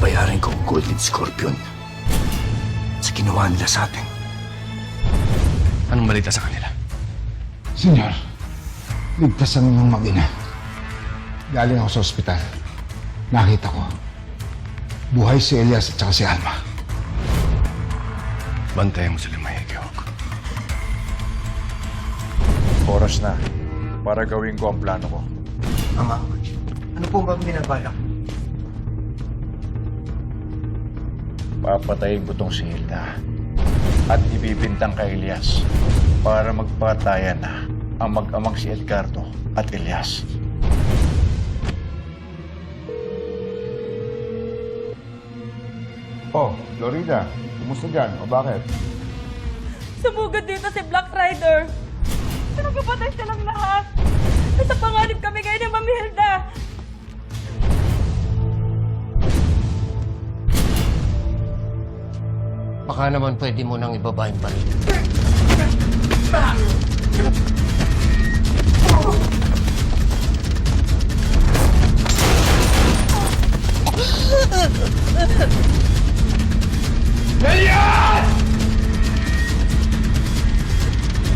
babayarin ko ang Golden Scorpion sa ginawa nila sa atin. Anong balita sa kanila? Senyor, ligtas ang inyong mag-ina. Galing ako sa ospital. Nakita ko. Buhay si Elias at saka si Alma. Bantayan mo sila mahigawag. Oras na para gawin ko ang plano ko. Ama, ano po ba binabalak? Papatayin ko tong si Hilda at ibibintang kay Elias para magpatayan na ang mag-amang si Edgardo at Elias. Oh, Florida. Kumusta dyan? O bakit? Sumugod dito si Black Rider. Pinagpapatay silang lahat. Nasa panganib kami ngayon ni Mami Hilda. Baka naman pwede mo nang ibaba yung baril.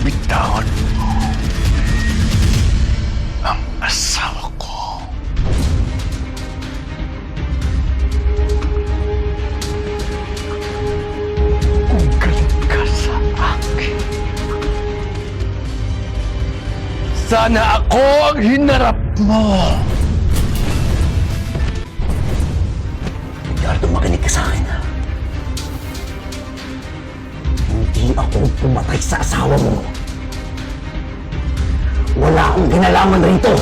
Bitawan mo ang asawa ko. Kung galit ka sa akin, sana ako ang hinarap mo. Ricardo, makinig ka sa akin, ha? Hindi ako pumatay sa asawa mo. Wala akong kinalaman rito.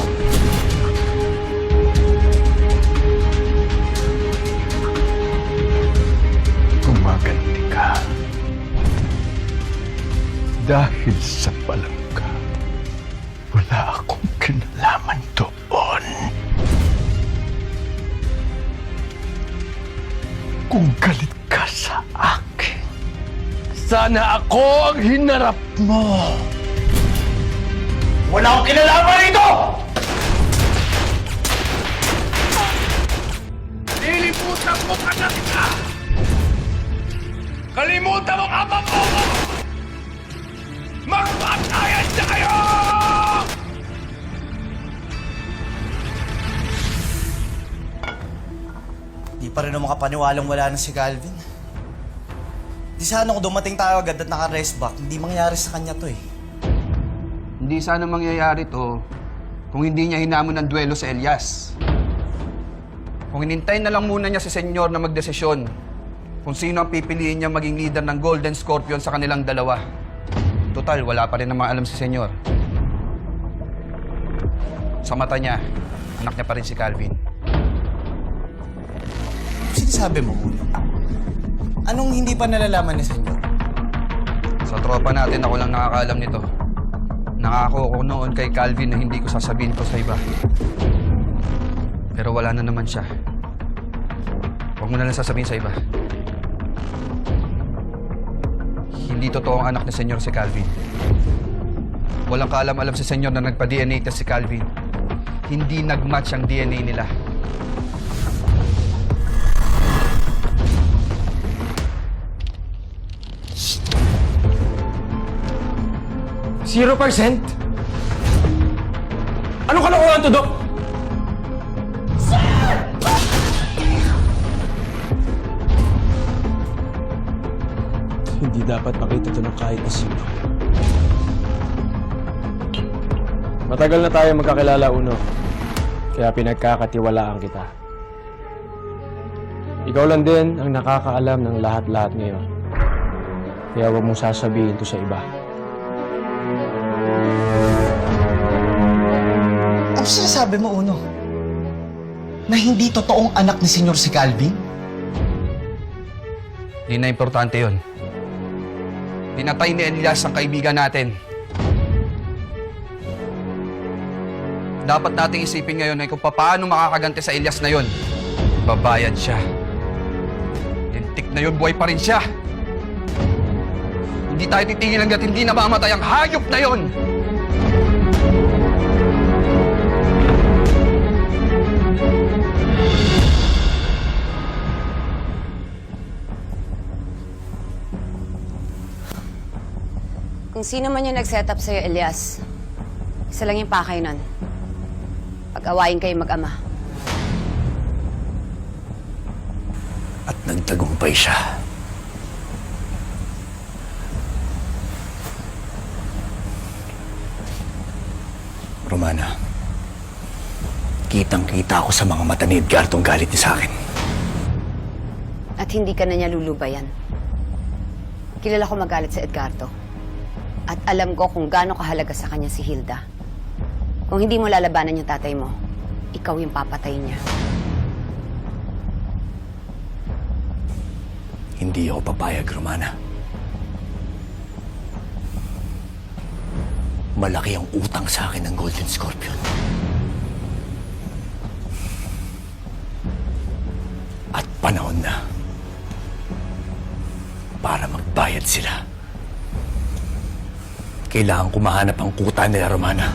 Gumaganti ka dahil sa palangka. Wala akong kinalaman doon. Kung galit ka sa akin, sana ako ang hinarap mo. Wala akong kinalaman rito! Nilimutan mo ka na kita! Kalimutan mo ang ama mo! Magpatayan na kayo! Di pa rin ako makapaniwalang wala na si Calvin. Di sana kung dumating tayo agad at naka-rest back, hindi mangyari sa kanya to eh. Hindi sana mangyayari to kung hindi niya hinamon ng duelo sa Elias. Kung hinintay na lang muna niya si Senyor na magdesisyon kung sino ang pipiliin niya maging leader ng Golden Scorpion sa kanilang dalawa. Total, wala pa rin namang alam si Senyor. Sa mata niya, anak niya pa rin si Calvin. Sinasabi mo, anong hindi pa nalalaman ni Senyor? Sa tropa natin, ako lang nakakaalam nito. Nangako ko noon kay Calvin na hindi ko sasabihin to sa iba. Pero wala na naman siya. Huwag mo na lang sasabihin sa iba. Hindi totoo ang anak ni Senyor si Calvin. Walang kaalam-alam si Senyor na nagpa-DNA test si Calvin. Hindi nag-match ang DNA nila. Zero %? Anong kalokohan to, Dok? Hindi dapat makita to ng kahit na sino. Matagal na tayo magkakilala, Uno. Kaya pinagkakatiwalaan kita. Ikaw lang din ang nakakaalam ng lahat-lahat ngayon. Kaya huwag mong sasabihin to sa iba. Ano sinasabi mo, Uno? Na hindi totoong anak ni Senyor si Calvin? Hindi na importante yun. Pinatay ni Elias ang kaibigan natin. Dapat nating isipin ngayon ay kung paano makakaganti sa Elias na yun. Babayad siya. Lintik na yun, buhay pa rin siya. Hindi tayo titingin hanggat hindi namamatay ang hayop na yun. Kung sino man yung nag-set up sa'yo, Elias, isa lang yung pakay nun. Pag-awayin kayo mag-ama. At nagtagumpay siya. Romana, kitang-kita ako sa mga mata ni Edgardo ang galit niya sa akin. At hindi ka na niya lulubayan. Kilala ko magalit sa Edgardo. At alam ko kung gaano kahalaga sa kanya si Hilda. Kung hindi mo lalabanan yung tatay mo, ikaw yung papatay niya. Hindi ako papayag, Romana. Malaki ang utang sa akin ng Golden Scorpion. At panahon na para magbayad sila. Kailangan ko mahanap ang kuta nila, Romana.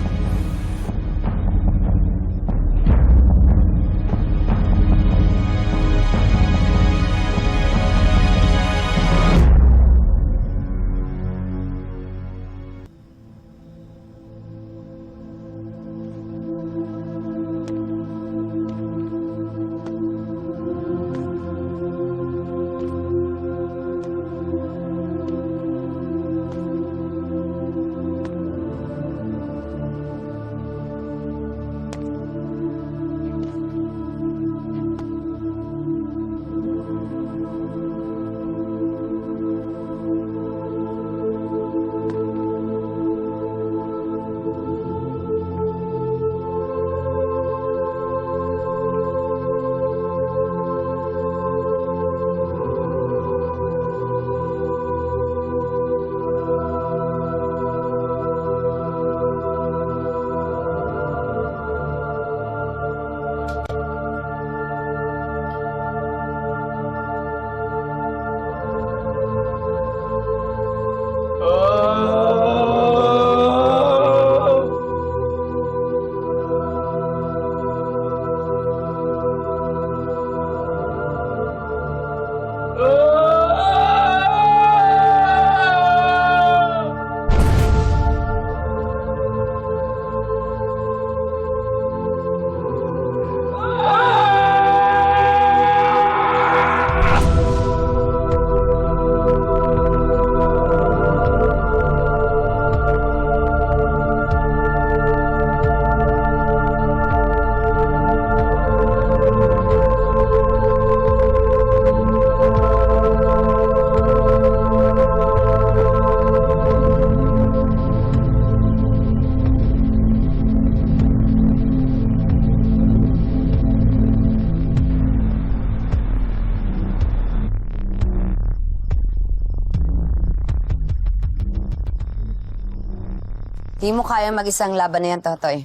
Di mo kaya mag-isang laban na yan, Totoy.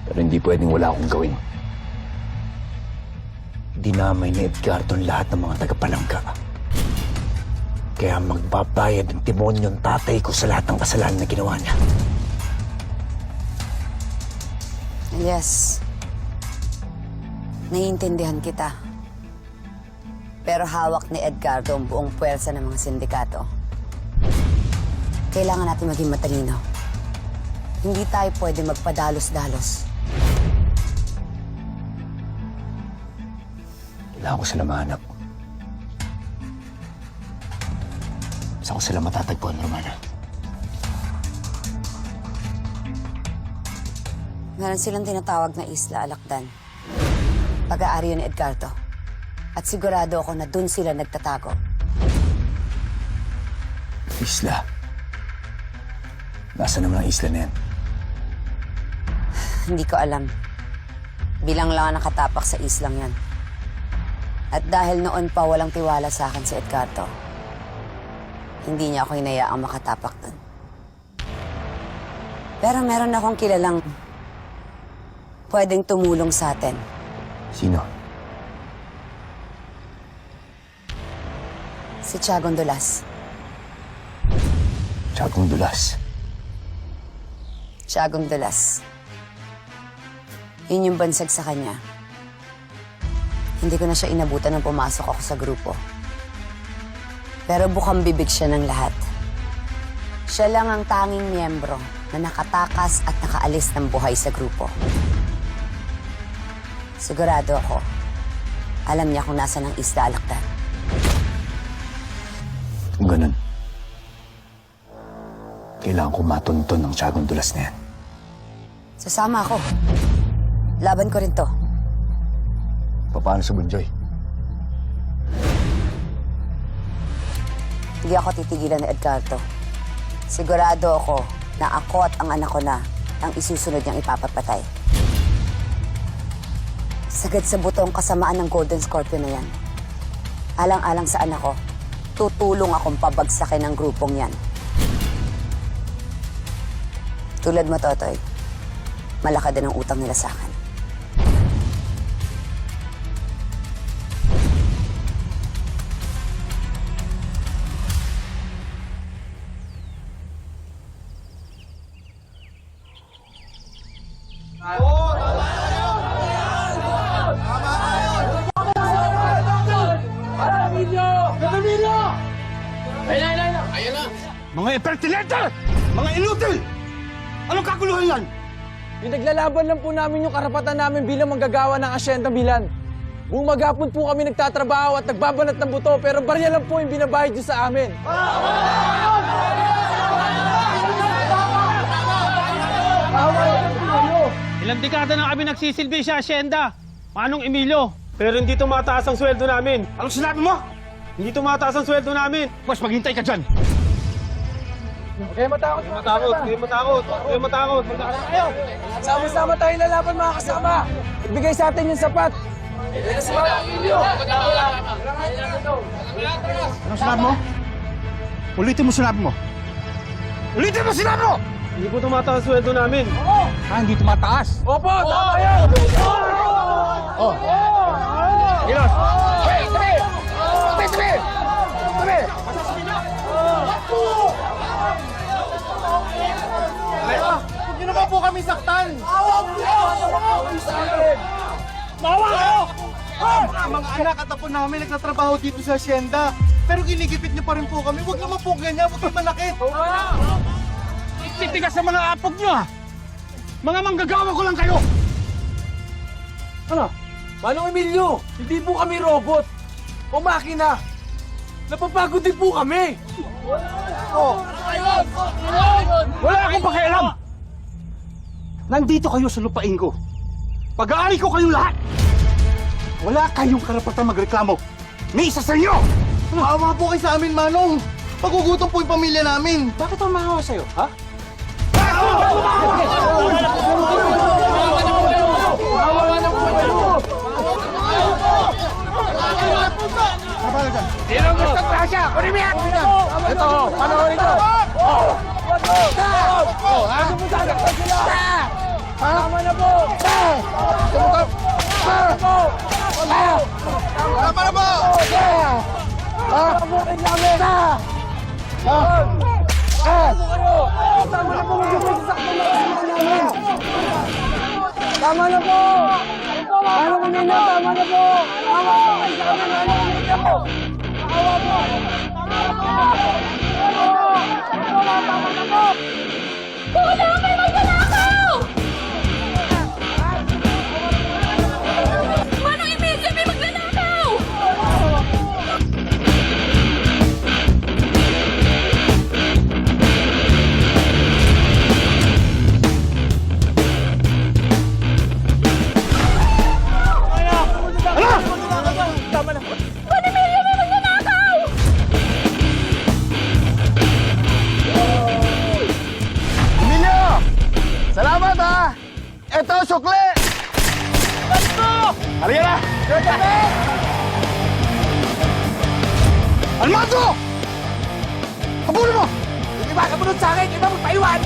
Pero hindi pwedeng wala akong gawin. Dinamay ni Edgardo ang lahat ng mga tagapalangka. Kaya magbabayad ng demonyo ang tatay ko sa lahat ng kasalanan na ginawa niya. Yes. Naiintindihan kita. Pero hawak ni Edgardo ang buong puwersa ng mga sindikato. Kailangan natin maging matalino. Hindi tayo pwede magpadalos-dalos. Kailangan ko sila mahanap. Saan ko sila matatagpuan, Romana? Meron silang tinatawag na Isla Alakdan. Pag-aari yun ni Edgardo. At sigurado ako na dun sila nagtatago. Isla? Nasaan naman ang isla na yan? Hindi ko alam. Bilang lang ang nakatapak sa islang yan. At dahil noon pa walang tiwala sa akin si Edgardo, hindi niya ako hinayaang makatapak dun. Pero meron akong kilalang pwedeng tumulong sa atin. Sino? Si Tiagong Dulas. Tiagong Dulas? Tiagong Dulas. Yun yung bansag sa kanya. Hindi ko na siya inabutan nang pumasok ako sa grupo. Pero bukang bibig siya ng lahat. Siya lang ang tanging miyembro na nakatakas at nakaalis ng buhay sa grupo. Sigurado ako, alam niya kung nasa ng isla Alakdan. Kung ganun, kailangan ko matunton ng tiyagong dulas na yan. Sasama ako. Laban ko rin to. Paano si Bunjoy? Hindi ako titigilan ni Edgardo. Sigurado ako na ako at ang anak ko na ang isusunod niyang ipapatay. Sagad sa butong kasamaan ng Golden Scorpion na yan. Alang-alang sa anak ko, tutulong akong pabagsakin ng grupong yan. Tulad mo, Totoy, malaki din ang utang nila sa akin. Mga impertinente! Mga inutil! Anong kaguluhan yan? Pinaglalaban lang po namin yung karapatan namin bilang manggagawa ng Asyenda Milan. Buong maghapon po kami nagtatrabaho at nagbabanat ng buto pero barya lang po yung binabayad nyo sa amin. Ilang dekada na kami nagsisilbi sa asyenda. Manong Emilio. Pero hindi tumataas ang sweldo namin. Anong sinabi mo? Hindi tumataas ang sweldo namin. Mas maghintay ka dyan! Kaya matakot, Kaya matakot. Sama-sama tayo lalaban mga kasama. Ibigay sa atin yung sapat. Anong sinabi mo? Ulitin mo sinabi mo! Ulitin mo sinabi mo! Hindi po tumataas ang sweldo namin. Hindi tumataas. Opo, tama yan! Ilos! Hey, tabi! Tabi, tabi! Tabi! Huwag niyo naman po kami saktan. Mawa kayo! Mga anak at apo namin nagtatrabaho dito sa asyenda. Pero ginigipit niyo pa rin po kami. Huwag naman po ganyan. Huwag naman manakit. Titigas sa mga apog nyo, ha? Mga manggagawa ko lang kayo! Ano? Manong Emilio, hindi po kami robot o makina. Napapagod din po kami. Wala akong pakialam! Nandito kayo sa lupain ko. Pag-aari ko kayong lahat. Wala kayong karapatan magreklamo. May isa sa inyo! Maawa po kayo sa amin, Manong. Pagugutom po yung pamilya namin. Bakit ang mahawa sa'yo, ha? Sino gusto trasya? Kunin mo yan! Ito, panoorin ko. Tama na po! Tama na po! Tapukin namin! Tama na po! Tama na po! Ano ko nila? Tama na po! Tama po! Wala kayo magnanakaw! Manong Emilio, may magnanakaw! Manong Emilio, may magnanakaw! Emilio! Salamat, ha! Ito, sukli! Halika na! Almanzo! Habulin mo! Yung iba kamunod sa akin, iba magpaiwan!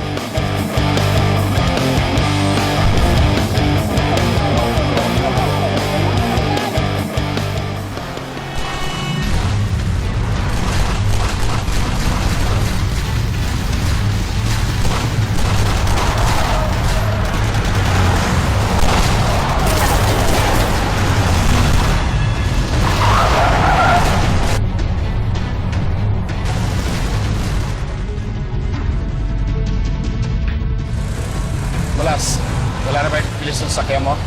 Nicolas, wala na ba yung pilis sa sakya mo?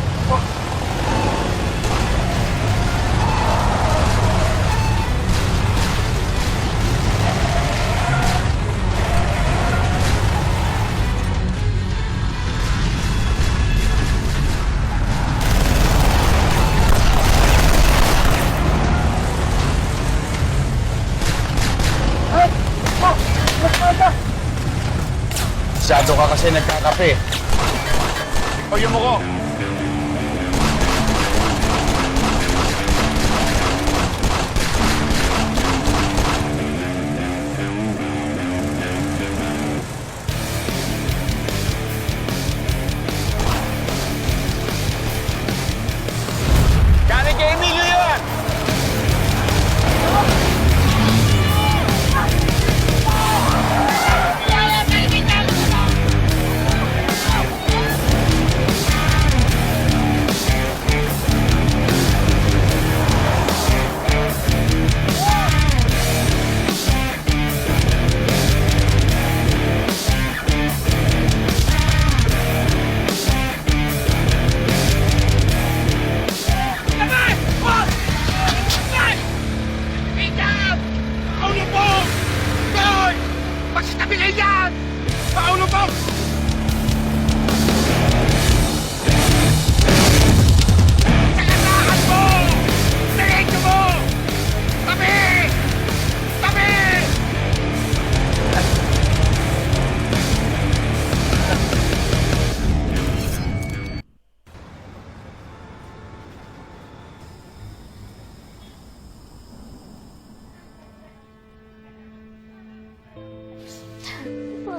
Masyado ka kasi nagkakape. O yung ko. Galing kay Emilio yun!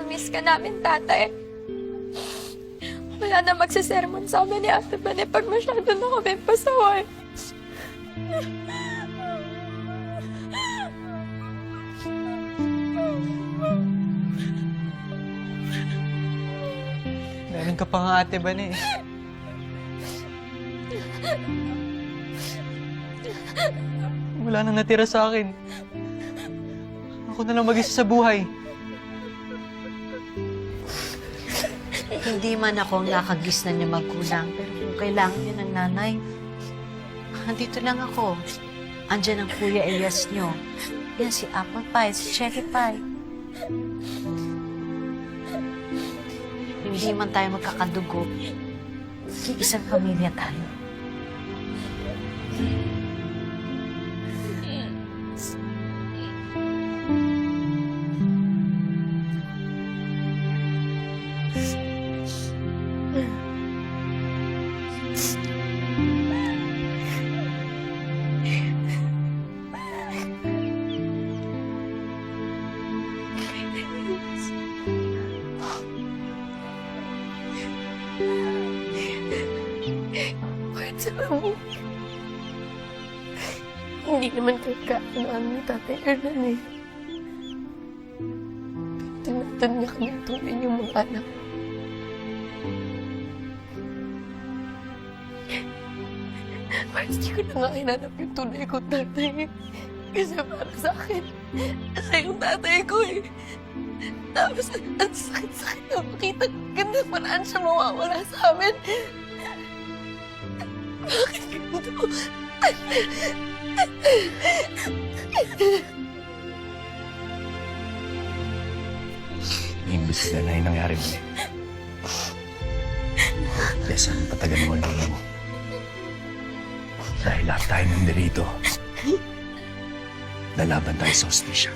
Miss ka namin, tatay. Wala na magsisermon sa amin ni Ate Bane pag masyado na kami pasaway. Meron ka pa nga, Ate Bane. Wala nang natira sa akin. Ako na lang mag-isa sa buhay. Hindi man ako ang nakagisnan niya magkulang, pero kung kailangan niya ng nanay, andito lang ako. Andiyan ang Kuya Elias niyo. Yan si Apple Pie, si Cherry Pie. Hindi man tayo magkakadugo. Isang pamilya tayo. Hindi naman kakaano ni Tatay Hernan eh. Tinatan niya kami tulin yung mga anak. Mas di ko na nga hinanap yung tunay ko, tatay. Kasi para sa akin, siya yung tatay ko eh. Tapos, ang sakit-sakit na makita ganda paraan siya mawawala sa amin. Bakit ganito? Imbis na yung nangyari mo eh. Kesa ang patagal mo ang lolo mo. Dahil lahat tayo nandirito. Lalaban tayo sa hostisya.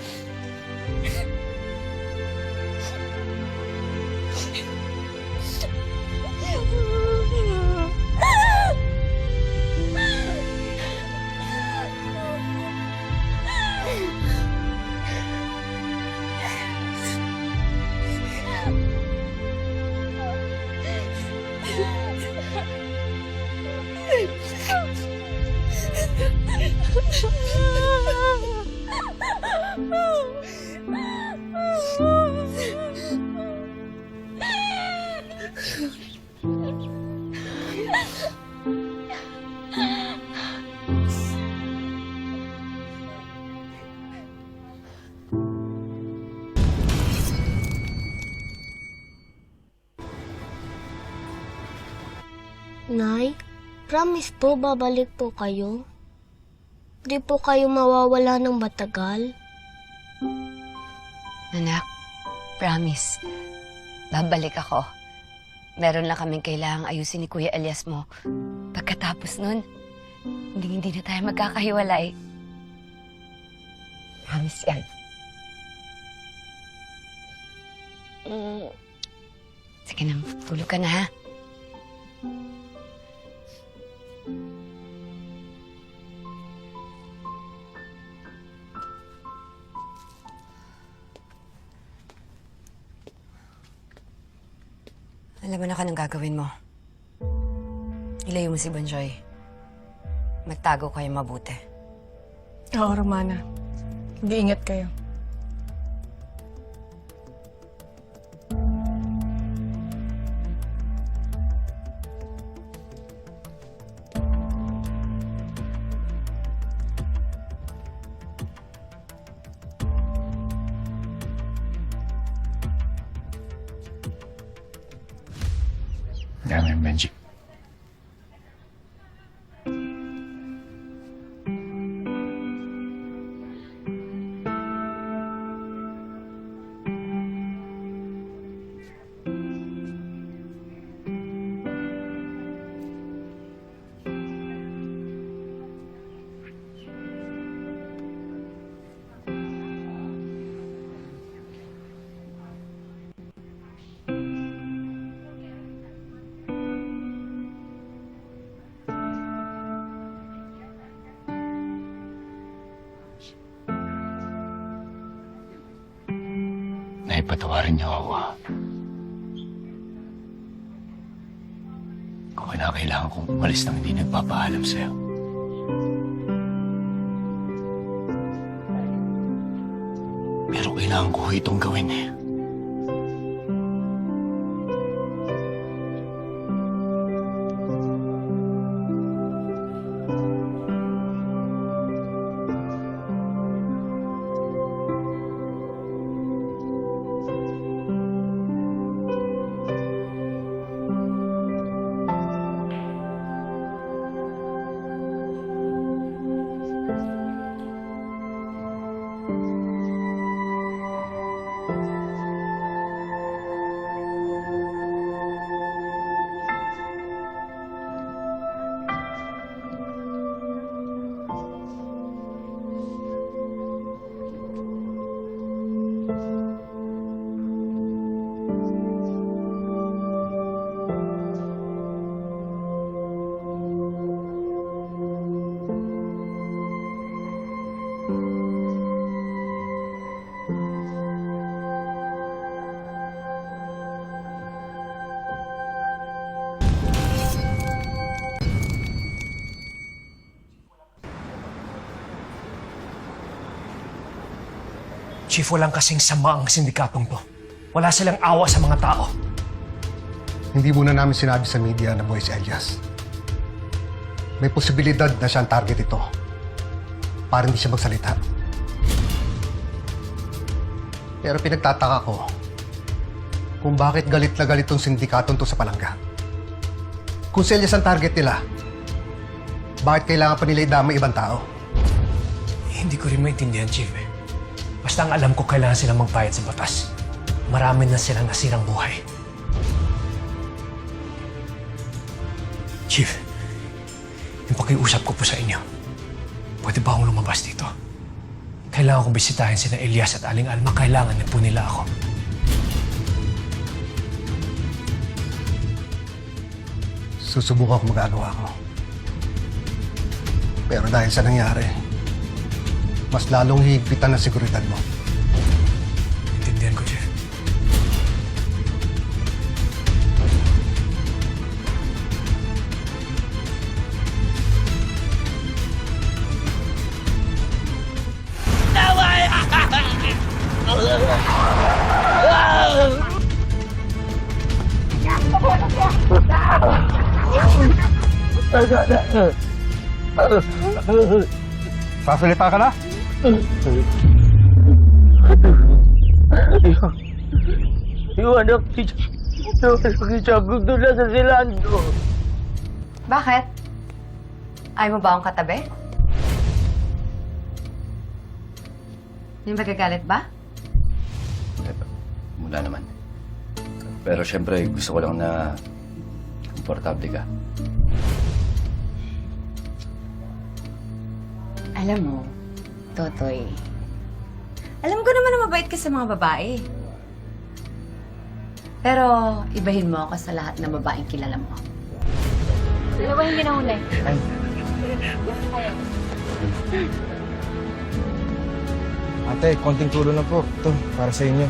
Nay, promise po babalik po kayo? Di po kayo mawawala ng matagal? Anak, promise. Babalik ako. Meron lang kaming kailangang ayusin ni Kuya Elias mo. Pagkatapos nun, hindi na tayo magkakahiwalay. Promise yan. Sige na, tulog ka na ha. Alam mo na ka nang gagawin mo. Ilayo mo si Bonjoy. Magtago kayo mabuti. Oo, Romana. Mag-iingat kayo. Yan, Benji. Naipatawarin niyo ako. Kung kailangan kong umalis nang hindi nagpapaalam sa'yo. Pero kailangan ko itong gawin eh. Chief, walang kasing sama ang sindikatong to. Wala silang awa sa mga tao. Hindi muna namin sinabi sa media na buhay si Elias. May posibilidad na siya ang target ito para hindi siya magsalita. Pero pinagtataka ko kung bakit galit na galit tong sindikatong to sa palangga. Kung si Elias ang target nila, bakit kailangan pa nila idamay ibang tao? Hindi ko rin maintindihan, Chief. Basta ang alam ko, kailangan silang magbayad sa batas. Marami na silang nasirang buhay. Chief, yung pakiusap ko po sa inyo, pwede ba akong lumabas dito? Kailangan kong bisitahin sina Elias at Aling Alma. Kailangan na po nila ako. Susubukan kung magagawa ko. Pero dahil sa nangyari, mas lalong higpitan ang seguridad mo. Intindihan ko, Chief. Sasalita ka na? Yung anak si Chagog doon na sa silando. Bakit? Ayaw mo ba akong katabi? Yung magagalit ba? Wala naman. Pero syempre, gusto ko lang na komportable ka. Alam mo, Totoy, alam ko naman na mabait ka sa mga babae. Pero ibahin mo ako sa lahat ng babaeng kilala mo. Ano ba yung ginauna eh? Ate, konting tulong na po. Ito, para sa inyo.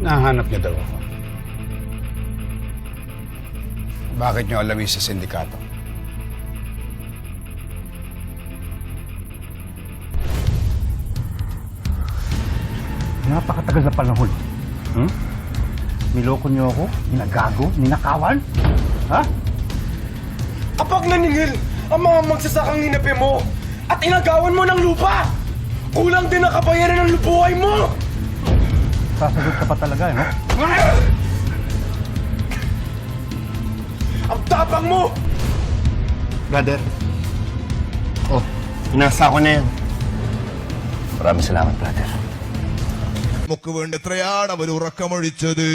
Nahanap niya daw ako. Bakit niyo alam sa sindikato? Napakatagal na panahon. Niloko niyo ako? Ninagago? Ninakawan? Ha? Kapag naningil ang mga magsasakang hinapi mo at inagawan mo ng lupa, kulang din ang kabayaran ng lubuhay mo! Sasagot ka pa talaga, no? Ang tapang mo! Brother, Inasa ko na yan. maraming salamat, brother. നമുക്ക് വേണ്ടി എത്രയാണ് അവർ ഉറക്കമൊഴിച്ചത്,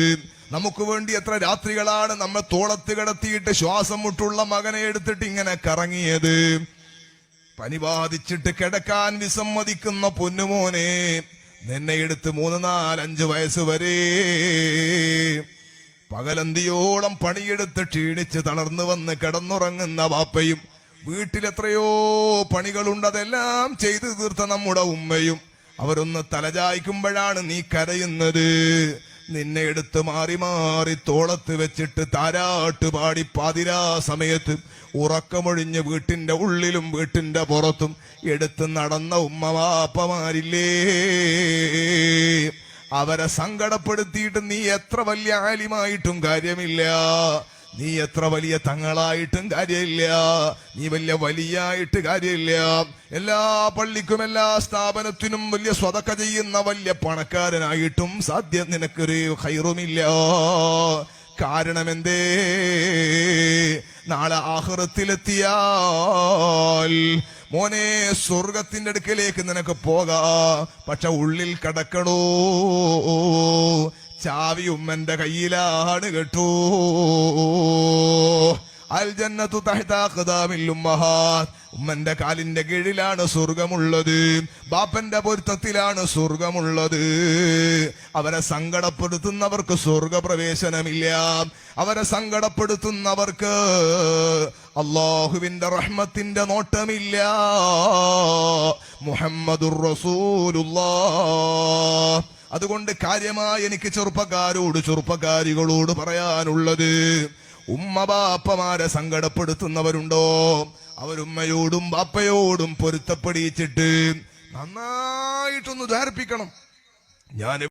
നമുക്ക് വേണ്ടി എത്ര രാത്രികളാണ് നമ്മെ തോളത്ത് കിടത്തിയിട്ട് ശ്വാസം മുട്ടുള്ള മകനെ എടുത്തിട്ട് ഇങ്ങനെ കറങ്ങിയത്. പനി ബാധിച്ചിട്ട് കിടക്കാൻ വിസമ്മതിക്കുന്ന പൊന്നുമോനെ, നിന്നെ എടുത്ത് 3, 4, 5 വയസ്സ് വരെ പകലന്തിയോളം പണിയെടുത്ത് ക്ഷീണിച്ച് തളർന്നു വന്ന് കിടന്നുറങ്ങുന്ന വാപ്പയും, വീട്ടിലെത്രയോ പണികളുണ്ട് അതെല്ലാം ചെയ്തു തീർത്ത നമ്മുടെ ഉമ്മയും, അവരൊന്ന് തലചായ്ക്കുമ്പോഴാണ് നീ കരയുന്നത്. നിന്നെ എടുത്ത് മാറി മാറി തോളത്ത് വെച്ചിട്ട് താരാട്ട് പാടി പാതിരാ സമയത്ത് ഉറക്കമൊഴിഞ്ഞ് വീട്ടിന്റെ ഉള്ളിലും വീട്ടിന്റെ പുറത്തും എടുത്ത് നടന്ന ഉമ്മവാപ്പമാരില്ലേ, അവരെ സങ്കടപ്പെടുത്തിയിട്ട് നീ എത്ര വലിയ ആലിമായിട്ടും കാര്യമില്ല, നീ എത്ര വലിയ തങ്ങളായിട്ടും കാര്യമില്ല, നീ വലിയായിട്ട് കാര്യമില്ല. എല്ലാ പള്ളിക്കും എല്ലാ സ്ഥാപനത്തിനും വലിയ സ്വതക്ക ചെയ്യുന്ന വലിയ പണക്കാരനായിട്ടും സാധ്യം നിനക്കൊരു ഖൈറുമില്ല. കാരണം എന്തേ? നാളെ ആഖിറത്തിലെത്തിയാൽ മോനെ സ്വർഗത്തിന്റെ അടുക്കലേക്ക് നിനക്ക് പോകാ, പക്ഷെ ഉള്ളിൽ കടക്കണോ, ചാവി ഉമ്മന്റെ കയ്യിലാണ് കേട്ടോ. അൽ ജന്നത്തു തഹ്ത അഖ്ദാമിൽ ഉമ്മഹാത്ത്, ഉമ്മന്റെ കാലിന്റെ കീഴിലാണ് സ്വർഗമുള്ളത്, ബാപ്പന്റെ പൊരുത്തത്തിലാണ് സ്വർഗമുള്ളത്. അവരെ സങ്കടപ്പെടുത്തുന്നവർക്ക് സ്വർഗപ്രവേശനമില്ല, അവരെ സങ്കടപ്പെടുത്തുന്നവർക്ക് അല്ലാഹുവിന്റെ റഹ്മത്തിന്റെ നോട്ടമില്ല. മുഹമ്മദുർ റസൂലുള്ളാഹ്. അതുകൊണ്ട് കാര്യമായി എനിക്ക് ചെറുപ്പക്കാരികളോട് പറയാനുള്ളത്, ഉമ്മ ബാപ്പമാരെ സങ്കടപ്പെടുത്തുന്നവരുണ്ടോ, അവരുമ്മയോടും ബാപ്പയോടും പൊരുത്തപ്പെടിച്ചിട്ട് നന്നായിട്ടൊന്ന് ധാർപ്പിക്കണം. ഞാൻ